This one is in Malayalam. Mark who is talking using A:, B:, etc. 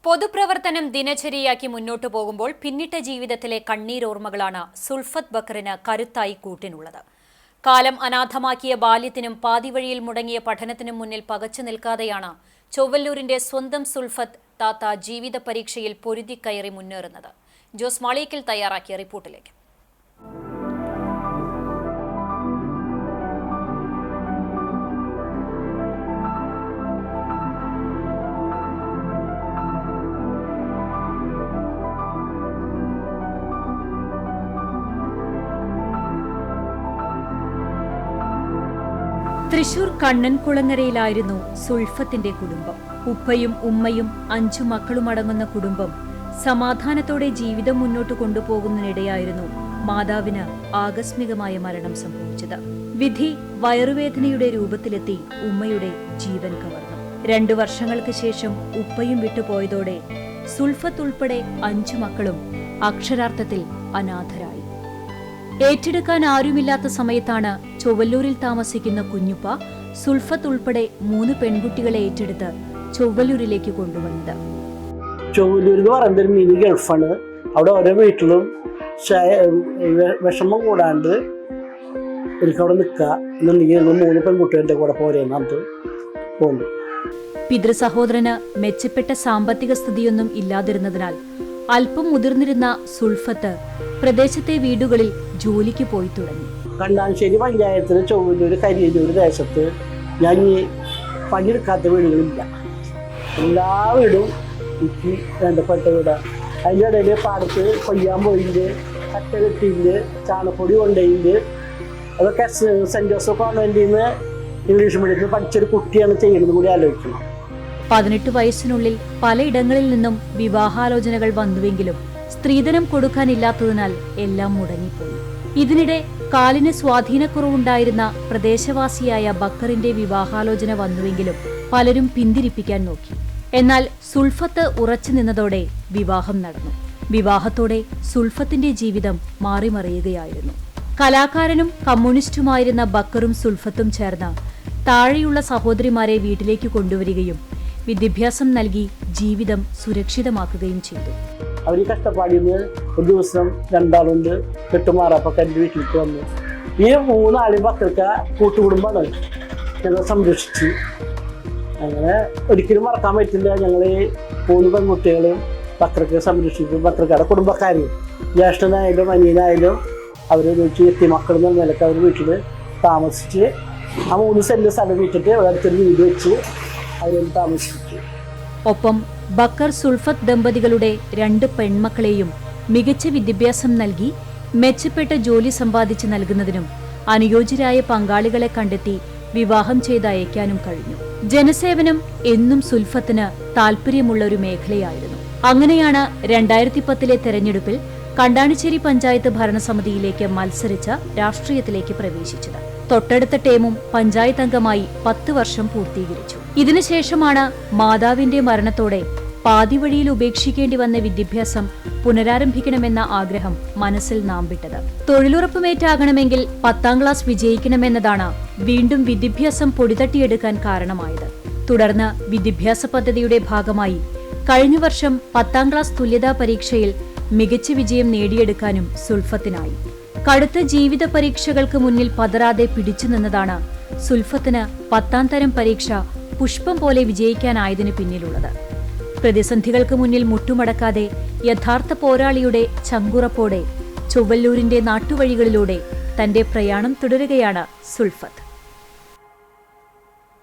A: പൊതുപ്രവർത്തനം ദിനചര്യയാക്കി മുന്നോട്ടു പോകുമ്പോൾ പിന്നിട്ട ജീവിതത്തിലെ കണ്ണീരോർമ്മകളാണ് സുൽഫത്ത് ബക്കറിന് കരുത്തായി കൂട്ടിനുള്ളത്. കാലം അനാഥമാക്കിയ ബാല്യത്തിനും പാതിവഴിയിൽ മുടങ്ങിയ പഠനത്തിനും മുന്നിൽ പകച്ചു നിൽക്കാതെയാണ് ചൊവ്വല്ലൂരിന്റെ സ്വന്തം സുൽഫത്ത് താത്ത ജീവിത പരീക്ഷയിൽ പൊരുതിക്കയറി മുന്നേറുന്നത്. ജോസ് മാളിയക്കൽ തയ്യാറാക്കിയ റിപ്പോർട്ടിലേക്ക്. തൃശൂർ കണ്ണൻകുളങ്ങരയിലായിരുന്നു സുൽഫത്തിന്റെ കുടുംബം. ഉപ്പയും ഉമ്മയും 5 മക്കളുമടങ്ങുന്ന കുടുംബം സമാധാനത്തോടെ ജീവിതം മുന്നോട്ട് കൊണ്ടുപോകുന്നതിനിടെയായിരുന്നു മാതാവിന് ആകസ്മികമായ മരണം സംഭവിച്ചത്. വിധി വയറുവേദനയുടെ രൂപത്തിലെത്തി ഉമ്മയുടെ ജീവൻ കവർന്നു. 2 വർഷങ്ങൾക്ക് ശേഷം ഉപ്പയും വിട്ടുപോയതോടെ സുൽഫത്ത് ഉൾപ്പെടെ 5 മക്കളും അക്ഷരാർത്ഥത്തിൽ അനാഥരായി. ഏറ്റെടുക്കാൻ ആരുമില്ലാത്ത സമയത്താണ് ചൊവ്വല്ലൂരിൽ താമസിക്കുന്ന കുഞ്ഞുപ്പ സുൽഫത്ത് ഉൾപ്പെടെ 3 പെൺകുട്ടികളെ ഏറ്റെടുത്ത് ചൊവ്വല്ലൂരിലേക്ക് കൊണ്ടുവന്നത്.
B: ചൊവ്വല്ലൂർ എന്ന് പറയുന്നത് ഒരു മിനി ഗൾഫാണ്. അവിടെ ഓരോ വീട്ടിലും വിഷമം കൂടാണ്ട് എനിക്കവിടെ നിൽക്കുക എന്നുണ്ടെങ്കിൽ 3 പെൺകുട്ടികളുടെ കൂടെ പോരെന്ന് പോകുന്നു.
A: പിതൃസഹോദരന് മെച്ചപ്പെട്ട സാമ്പത്തിക സ്ഥിതിയൊന്നും ഇല്ലാതിരുന്നതിനാൽ അല്പം മുതിർന്നിരുന്ന സുൽഫത്ത് പ്രദേശത്തെ വീടുകളിൽ ജോലിക്ക് പോയി തുടങ്ങി.
B: കണ്ടാശ്ശേരി പഞ്ചായത്തിന് ചൊവ്വല്ലൂർ കരിയല്ലൂർ ദേശത്ത് ഞാൻ ഈ പണിയെടുക്കാത്ത വീടുകളില്ല. എല്ലാ വീടും എനിക്ക് വേണ്ടപ്പെട്ട വീടാണ്. അതിൻ്റെ ഇടയിൽ പാടത്ത് കൊയ്യാൻ പോയിട്ടുണ്ട്, കട്ട കെട്ടിയിട്ടുണ്ട്, ചാണപ്പൊടി കൊണ്ടുപോയിട്ടുണ്ട്. അതൊക്കെ സെൻറ് ജോസഫ് കോൺവെന്റിൽ നിന്ന് ഇംഗ്ലീഷ് മീഡിയത്തിൽ പഠിച്ചൊരു കുട്ടിയാണ് ചെയ്യുന്നത് കൂടി ആലോചിക്കണം.
A: 18 വയസ്സിനുള്ളിൽ പലയിടങ്ങളിൽ നിന്നും വിവാഹാലോചനകൾ വന്നുവെങ്കിലും സ്ത്രീധനം കൊടുക്കാനില്ലാത്തതിനാൽ എല്ലാം മുടങ്ങിപ്പോയി. ഇതിനിടെ കാലിന് സ്വാധീനക്കുറവുണ്ടായിരുന്ന പ്രദേശവാസിയായ ബക്കറിന്റെ വിവാഹാലോചന വന്നുവെങ്കിലും പലരും പിന്തിരിപ്പിക്കാൻ നോക്കി. എന്നാൽ സുൽഫത്ത് ഉറച്ചു നിന്നതോടെ വിവാഹം നടന്നു. വിവാഹത്തോടെ സുൽഫത്തിന്റെ ജീവിതം മാറിമറിയുകയായിരുന്നു. കലാകാരനും കമ്മ്യൂണിസ്റ്റുമായിരുന്ന ബക്കറും സുൽഫത്തും ചേർന്ന് താഴെയുള്ള സഹോദരിമാരെ വീട്ടിലേക്ക് കൊണ്ടുവരികയും വിദ്യാഭ്യാസം നൽകി ജീവിതം സുരക്ഷിതമാക്കുകയും ചെയ്തു.
B: അവർ കഷ്ടപ്പാടിന്ന് ഒരു ദിവസം 2 ആളുണ്ട് കെട്ടുമാറപ്പൊക്കെ എൻ്റെ വീട്ടിലേക്ക് വന്നു. ഈ 3 ആളും ബക്കർക്ക് കൂട്ടുകുടുംബമാണ്. ഞങ്ങൾ സംരക്ഷിച്ച് അങ്ങനെ ഒരിക്കലും മറക്കാൻ പറ്റില്ല. ഞങ്ങൾ 3 പെൺകുട്ടികളും ബക്കർക്ക് സംരക്ഷിച്ചു. ബക്കർക്കാരുടെ കുടുംബക്കാരും ജ്യേഷ്ഠനായാലും അനിയനായാലും അവരൊരുമിച്ച് എത്തി മക്കൾ എന്ന നിലക്ക് അവർ വീട്ടിൽ താമസിച്ച് ആ 3 സെന്റ് സ്ഥലം വിറ്റിട്ട് അടുത്തൊരു വീട് വെച്ച് അവരൊന്ന് താമസിച്ചു.
A: ഒപ്പം ബക്കർ സുൽഫത്ത് ദമ്പതികളുടെ 2 പെൺമക്കളെയും മികച്ച വിദ്യാഭ്യാസം നൽകി മെച്ചപ്പെട്ട ജോലി സമ്പാദിച്ചു നൽകുന്നതിനും അനുയോജ്യരായ പങ്കാളികളെ കണ്ടെത്തി വിവാഹം ചെയ്തയക്കാനും കഴിഞ്ഞു. ജനസേവനം എന്നും സുൽഫത്തിന് താൽപര്യമുള്ള ഒരു മേഖലയായിരുന്നു. അങ്ങനെയാണ് 2010 തെരഞ്ഞെടുപ്പിൽ കണ്ടാണിശ്ശേരി പഞ്ചായത്ത് ഭരണസമിതിയിലേക്ക് മത്സരിച്ച് രാഷ്ട്രീയത്തിലേക്ക് പ്രവേശിച്ചത്. തൊട്ടടുത്ത ടേമും പഞ്ചായത്ത് അംഗമായി 10 വർഷം പൂർത്തീകരിച്ചു. ഇതിനുശേഷമാണ് മാതാവിന്റെ മരണത്തോടെ പാതിവഴിയിൽ ഉപേക്ഷിക്കേണ്ടി വന്ന വിദ്യാഭ്യാസം പുനരാരംഭിക്കണമെന്ന ആഗ്രഹം മനസ്സിൽ നാമ്പിട്ടത്. തൊഴിലുറപ്പുമേറ്റാകണമെങ്കിൽ 10ാം ക്ലാസ് വിജയിക്കണമെന്നതാണ് വീണ്ടും വിദ്യാഭ്യാസം പൊടിതട്ടിയെടുക്കാൻ കാരണമായത്. തുടർന്ന് വിദ്യാഭ്യാസ പദ്ധതിയുടെ ഭാഗമായി കഴിഞ്ഞ വർഷം 10ാം ക്ലാസ് തുല്യതാ പരീക്ഷയിൽ മികച്ച വിജയം നേടിയെടുക്കാനും സുൽഫത്തിനായി. കടുത്ത ജീവിത പരീക്ഷകൾക്ക് മുന്നിൽ പതറാതെ പിടിച്ചു നിന്നതാണ് സുൽഫത്തിന് 10ാം തരം പരീക്ഷ പുഷ്പം പോലെ വിജയിക്കാനായതിനു പിന്നിലുള്ളത്. പ്രതിസന്ധികൾക്ക് മുന്നിൽ മുട്ടുമടക്കാതെ യഥാർത്ഥ പോരാളിയുടെ ചങ്കുറപ്പോടെ ചൊവ്വല്ലൂരിന്റെ നാട്ടുവഴികളിലൂടെ തന്റെ പ്രയാണം തുടരുകയാണ് സുൽഫത്ത്.